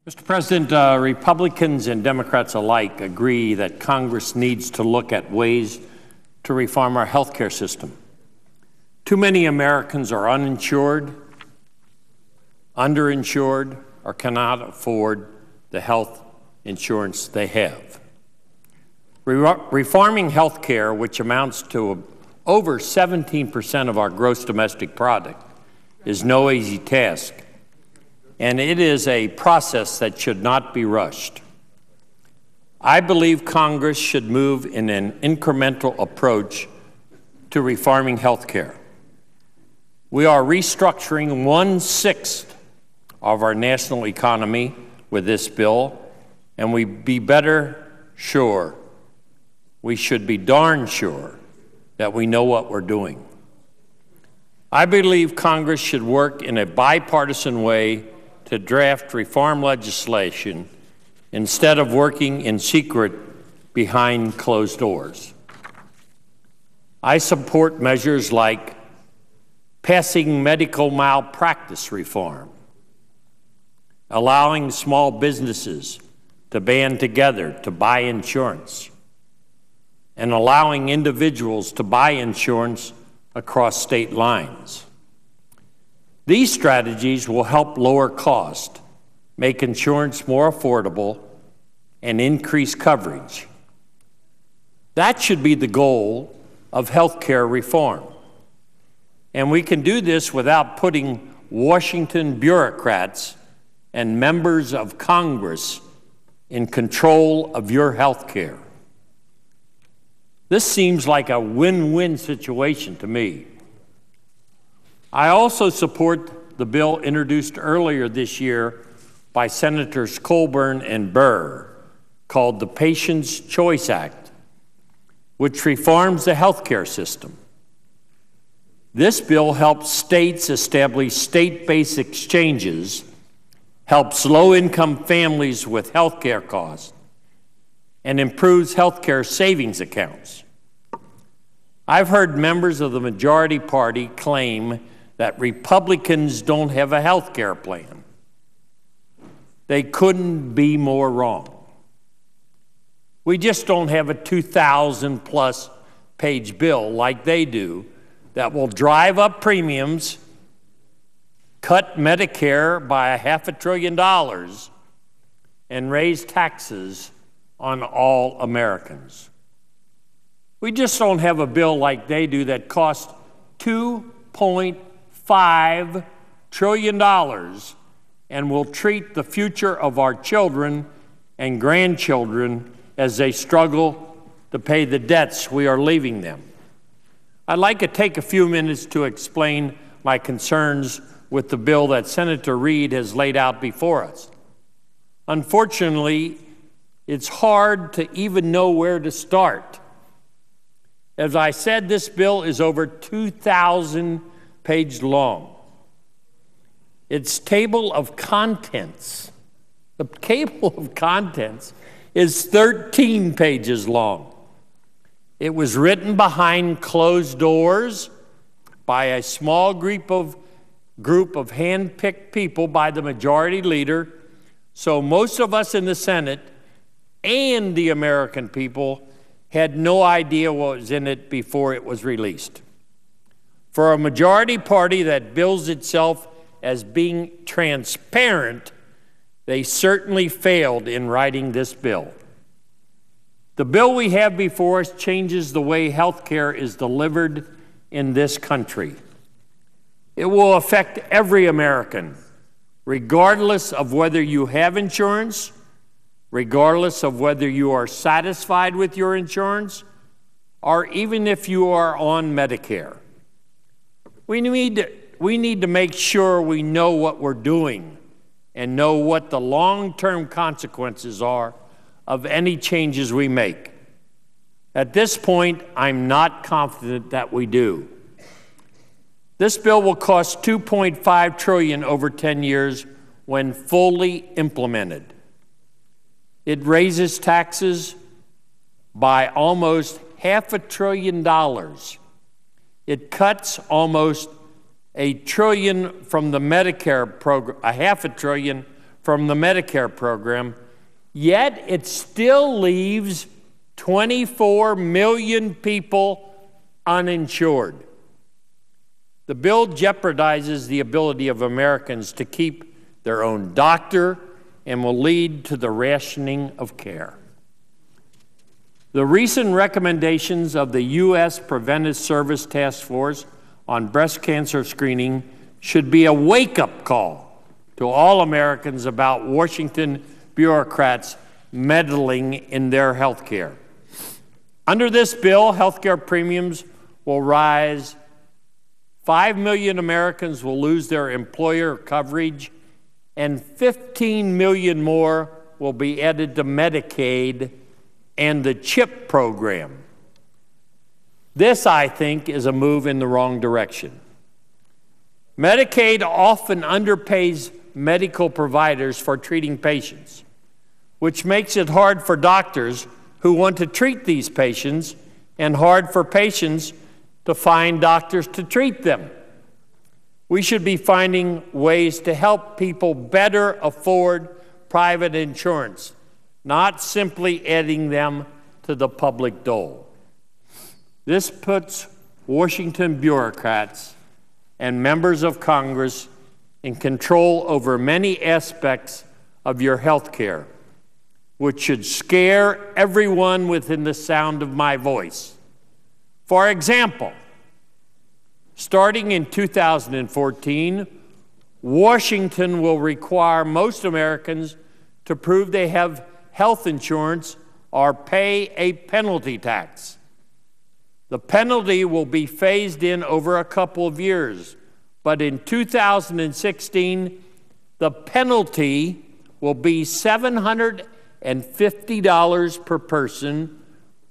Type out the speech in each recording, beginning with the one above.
Mr. President, Republicans and Democrats alike agree that Congress needs to look at ways to reform our health care system. Too many Americans are uninsured, underinsured, or cannot afford the health insurance they have. Reforming health care, which amounts to over 17% of our gross domestic product, is no easy task, and it is a process that should not be rushed. I believe Congress should move in an incremental approach to reforming health care. We are restructuring 1/6 of our national economy with this bill, and we should be darn sure that we know what we're doing. I believe Congress should work in a bipartisan way to draft reform legislation instead of working in secret behind closed doors. I support measures like passing medical malpractice reform, allowing small businesses to band together to buy insurance, and allowing individuals to buy insurance across state lines. These strategies will help lower cost, make insurance more affordable, and increase coverage. That should be the goal of health care reform. And we can do this without putting Washington bureaucrats and members of Congress in control of your health care. This seems like a win-win situation to me. I also support the bill introduced earlier this year by Senators Colburn and Burr, called the Patient's Choice Act, which reforms the health care system. This bill helps states establish state-based exchanges, helps low-income families with health care costs, and improves health care savings accounts. I've heard members of the majority party claim that Republicans don't have a health care plan. They couldn't be more wrong. We just don't have a 2,000-plus page bill like they do that will drive up premiums, cut Medicare by $500 billion, and raise taxes on all Americans. We just don't have a bill like they do that costs $2.5 trillion and will treat the future of our children and grandchildren as they struggle to pay the debts we are leaving them. I'd like to take a few minutes to explain my concerns with the bill that Senator Reid has laid out before us. Unfortunately, it's hard to even know where to start. As I said, this bill is over 2,000 pages long. Its table of contents, the table of contents is 13 pages long. It was written behind closed doors by a small group of hand-picked people by the majority leader, so most of us in the Senate and the American people had no idea what was in it before it was released. For a majority party that bills itself as being transparent, they certainly failed in writing this bill. The bill we have before us changes the way health care is delivered in this country. It will affect every American, regardless of whether you have insurance, regardless of whether you are satisfied with your insurance, or even if you are on Medicare. We need to make sure we know what we're doing and know what the long-term consequences are of any changes we make. At this point, I'm not confident that we do. This bill will cost $2.5 trillion over 10 years when fully implemented. It raises taxes by almost $500 billion. It cuts almost $1 trillion from the Medicare program, $500 billion from the Medicare program, yet it still leaves 24 million people uninsured. The bill jeopardizes the ability of Americans to keep their own doctor and will lead to the rationing of care. The recent recommendations of the U.S. Preventive Service Task Force on breast cancer screening should be a wake-up call to all Americans about Washington bureaucrats meddling in their health care. Under this bill, health care premiums will rise. 5 million Americans will lose their employer coverage, and 15 million more will be added to Medicaid and the CHIP program. This, I think, is a move in the wrong direction. Medicaid often underpays medical providers for treating patients, which makes it hard for doctors who want to treat these patients and hard for patients to find doctors to treat them. We should be finding ways to help people better afford private insurance, not simply adding them to the public dole. This puts Washington bureaucrats and members of Congress in control over many aspects of your health care, which should scare everyone within the sound of my voice. For example, starting in 2014, Washington will require most Americans to prove they have health insurance or pay a penalty tax. The penalty will be phased in over a couple of years, but in 2016, the penalty will be $750 per person,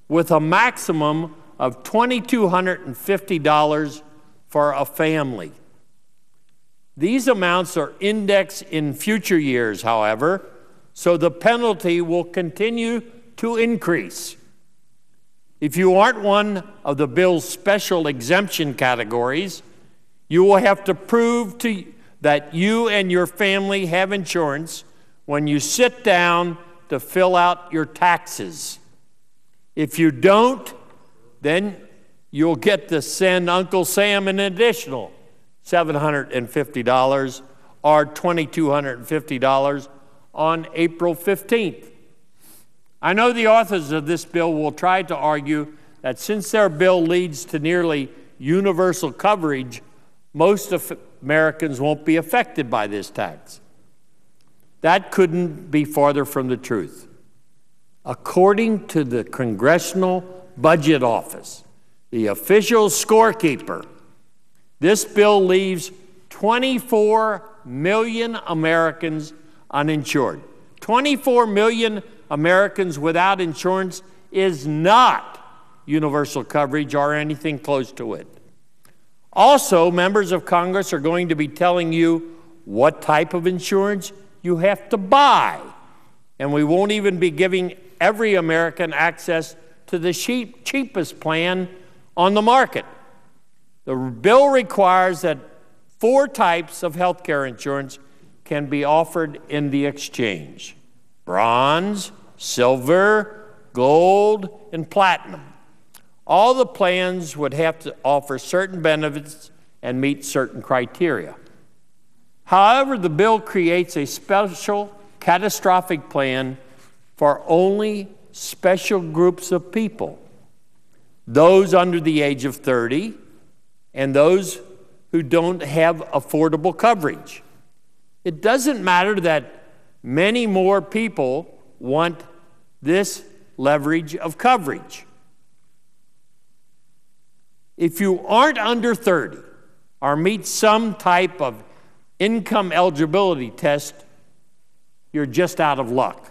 with a maximum of $2,250 for a family. These amounts are indexed in future years, however, so the penalty will continue to increase. If you aren't one of the bill's special exemption categories, you will have to prove that you and your family have insurance when you sit down to fill out your taxes. If you don't, then you'll get to send Uncle Sam an additional $750 or $2,250 on April 15th. I know the authors of this bill will try to argue that since their bill leads to nearly universal coverage, most of Americans won't be affected by this tax. That couldn't be farther from the truth. According to the Congressional Budget Office, the official scorekeeper, this bill leaves 24 million Americans uninsured. 24 million Americans without insurance is not universal coverage or anything close to it. Also, members of Congress are going to be telling you what type of insurance you have to buy, and we won't even be giving every American access to the cheapest plan on the market. The bill requires that 4 types of health care insurance can be offered in the exchange: bronze, silver, gold, and platinum. All the plans would have to offer certain benefits and meet certain criteria. However, the bill creates a special catastrophic plan for only special groups of people: those under the age of 30 and those who don't have affordable coverage. It doesn't matter that many more people want this leverage of coverage. If you aren't under 30 or meet some type of income eligibility test, you're just out of luck.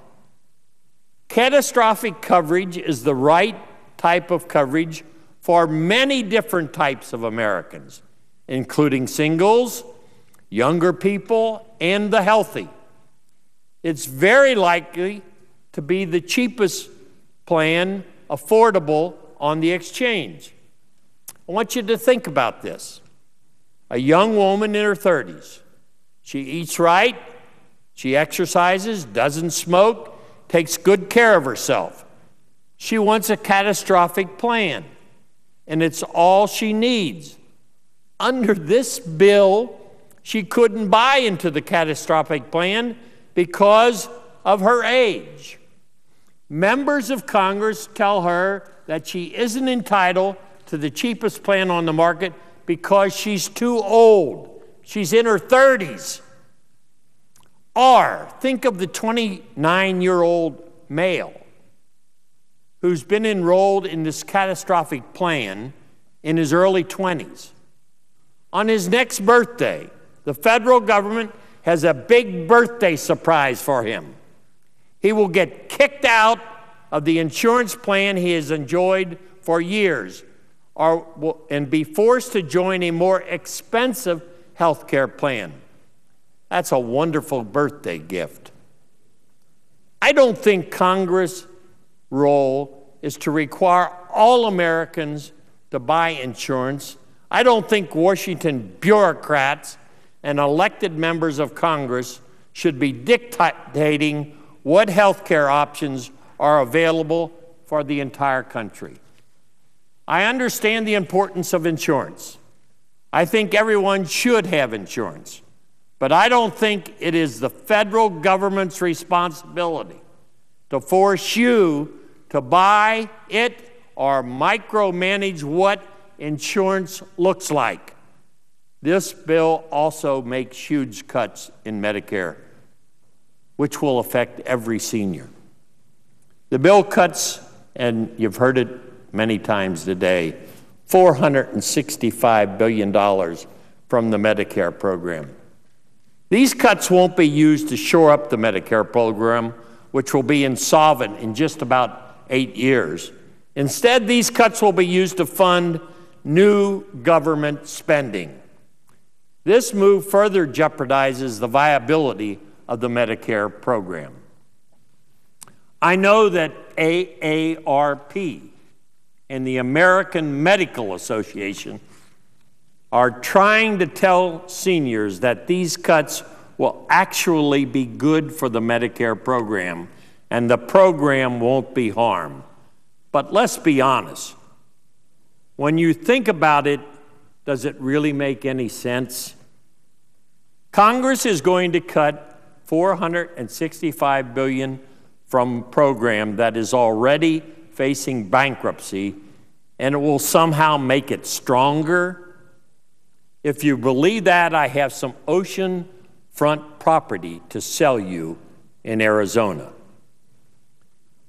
Catastrophic coverage is the right type of coverage for many different types of Americans, including singles, younger people, and the healthy. It's very likely to be the cheapest plan affordable on the exchange. I want you to think about this. A young woman in her 30s. She eats right, She exercises, doesn't smoke, takes good care of herself. She wants a catastrophic plan, and it's all she needs. Under this bill, she couldn't buy into the catastrophic plan because of her age. Members of Congress tell her that she isn't entitled to the cheapest plan on the market because she's too old. She's in her 30s. Or think of the 29-year-old male who's been enrolled in this catastrophic plan in his early 20s. On his next birthday, the federal government has a big birthday surprise for him. He will get kicked out of the insurance plan he has enjoyed for years and be forced to join a more expensive health care plan. That's a wonderful birthday gift. I don't think Congress' role is to require all Americans to buy insurance. I don't think Washington bureaucrats and elected members of Congress should be dictating what health care options are available for the entire country. I understand the importance of insurance. I think everyone should have insurance. But I don't think it is the federal government's responsibility to force you to buy it or micromanage what insurance looks like. This bill also makes huge cuts in Medicare, which will affect every senior. The bill cuts, and you've heard it many times today, $465 billion from the Medicare program. These cuts won't be used to shore up the Medicare program, which will be insolvent in just about 8 years. Instead, these cuts will be used to fund new government spending. This move further jeopardizes the viability of the Medicare program. I know that AARP and the American Medical Association are trying to tell seniors that these cuts will actually be good for the Medicare program and the program won't be harmed. But let's be honest. When you think about it, does it really make any sense? Congress is going to cut $465 billion from a program that is already facing bankruptcy, and it will somehow make it stronger. If you believe that, I have some oceanfront property to sell you in Arizona.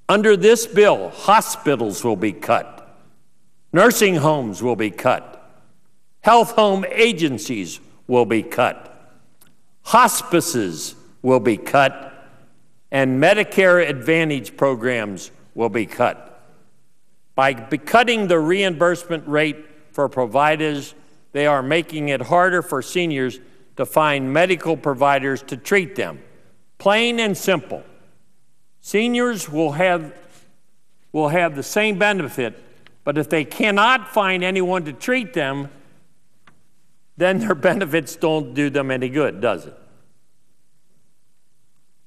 Under this bill, hospitals will be cut, nursing homes will be cut, health home agencies will be cut, hospices will be cut, and Medicare Advantage programs will be cut. By cutting the reimbursement rate for providers, they are making it harder for seniors to find medical providers to treat them. Plain and simple. Seniors will have the same benefit, but if they cannot find anyone to treat them, then their benefits don't do them any good, does it?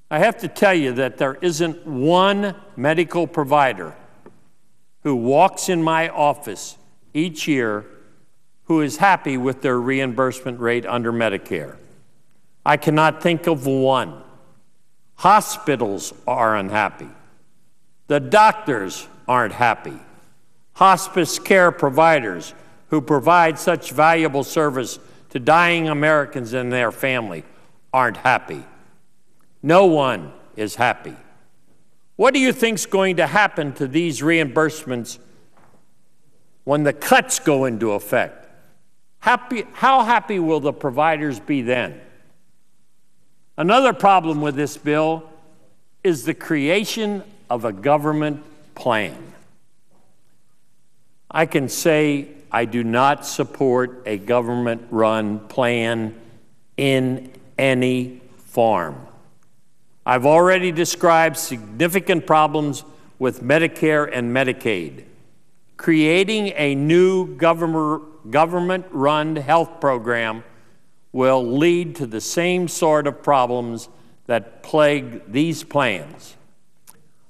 I have to tell you that there isn't one medical provider who walks in my office each year who is happy with their reimbursement rate under Medicare. I cannot think of one. Hospitals are unhappy. The doctors aren't happy. Hospice care providers who provide such valuable service to dying Americans and their family aren't happy. No one is happy. What do you think is going to happen to these reimbursements when the cuts go into effect? How happy will the providers be then? Another problem with this bill is the creation of a government plan. I can say I do not support a government-run plan in any form. I've already described significant problems with Medicare and Medicaid. Creating a new government-run health program will lead to the same sort of problems that plague these plans.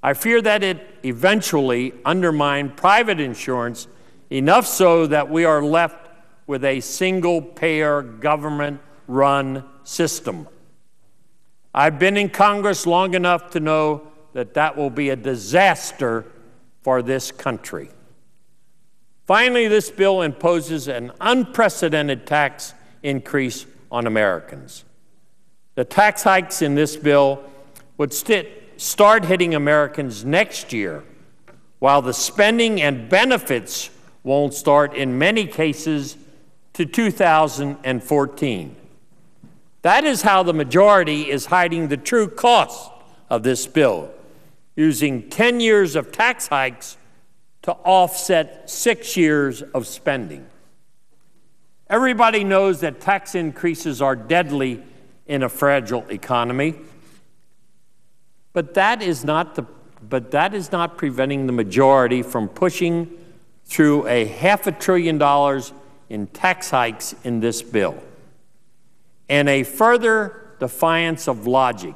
I fear that it eventually undermines private insurance enough so that we are left with a single-payer, government-run system. I've been in Congress long enough to know that that will be a disaster for this country. Finally, this bill imposes an unprecedented tax increase on Americans. The tax hikes in this bill would start hitting Americans next year, while the spending and benefits won't start, in many cases, to 2014. That is how the majority is hiding the true cost of this bill, using 10 years of tax hikes to offset 6 years of spending. Everybody knows that tax increases are deadly in a fragile economy, but that is not preventing the majority from pushing through $500 billion in tax hikes in this bill. And a further defiance of logic,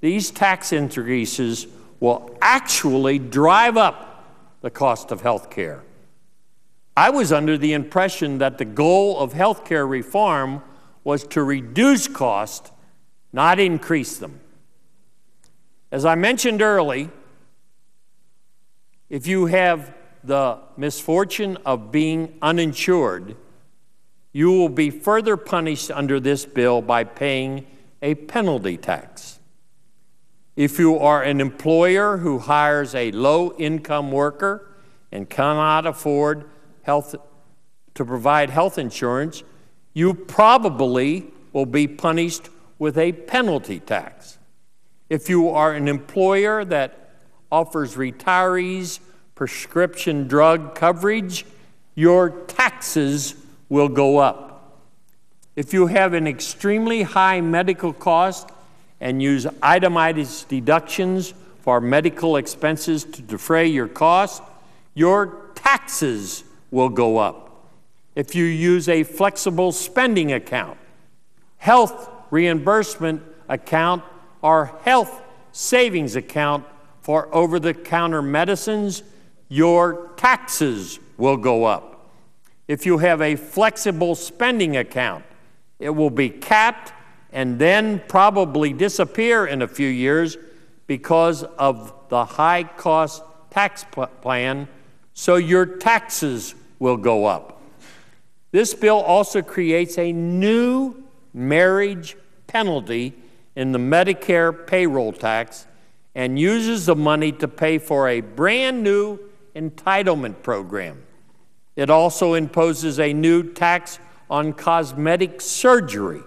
these tax increases will actually drive up the cost of health care. I was under the impression that the goal of health care reform was to reduce costs, not increase them. As I mentioned earlier, if you have the misfortune of being uninsured, you will be further punished under this bill by paying a penalty tax. If you are an employer who hires a low-income worker and cannot afford to provide health insurance, you probably will be punished with a penalty tax. If you are an employer that offers retirees prescription drug coverage, your taxes will go up. If you have an extremely high medical cost and use itemized deductions for medical expenses to defray your costs, your taxes will go up. If you use a flexible spending account, health reimbursement account, or health savings account for over-the-counter medicines, your taxes will go up. If you have a flexible spending account, it will be capped and then probably disappear in a few years because of the high-cost tax plan, so your taxes will go up. This bill also creates a new marriage penalty in the Medicare payroll tax and uses the money to pay for a brand new entitlement program. It also imposes a new tax on cosmetic surgery.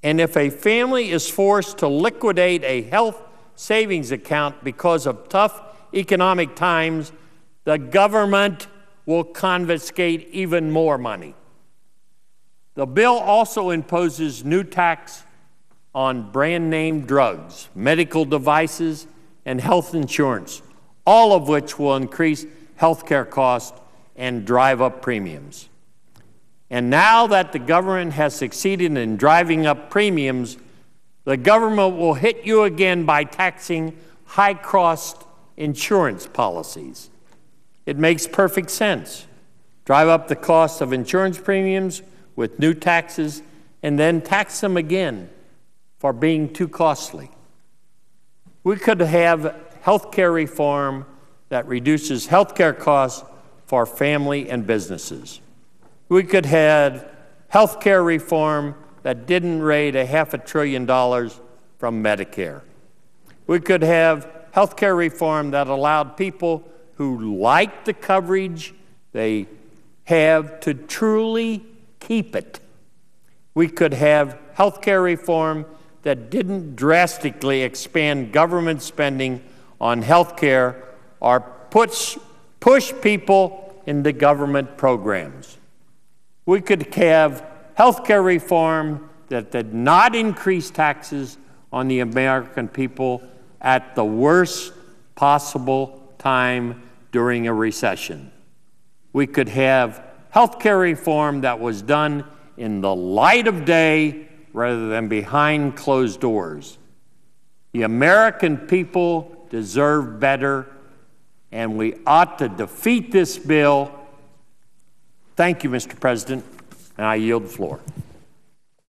And if a family is forced to liquidate a health savings account because of tough economic times, the government will confiscate even more money. The bill also imposes new tax on brand name drugs, medical devices, and health insurance, all of which will increase health care costs and drive up premiums. And now that the government has succeeded in driving up premiums, the government will hit you again by taxing high-cost insurance policies. It makes perfect sense. Drive up the cost of insurance premiums with new taxes and then tax them again for being too costly. We could have health care reform that reduces health care costs for family and businesses. We could have health care reform that didn't raid $500 billion from Medicare. We could have health care reform that allowed people who like the coverage they have to truly keep it. We could have health care reform that didn't drastically expand government spending on health care or push people into government programs. We could have health care reform that did not increase taxes on the American people at the worst possible time during a recession. We could have health care reform that was done in the light of day rather than behind closed doors. The American people deserve better, and we ought to defeat this bill. Thank you, Mr. President, and I yield the floor.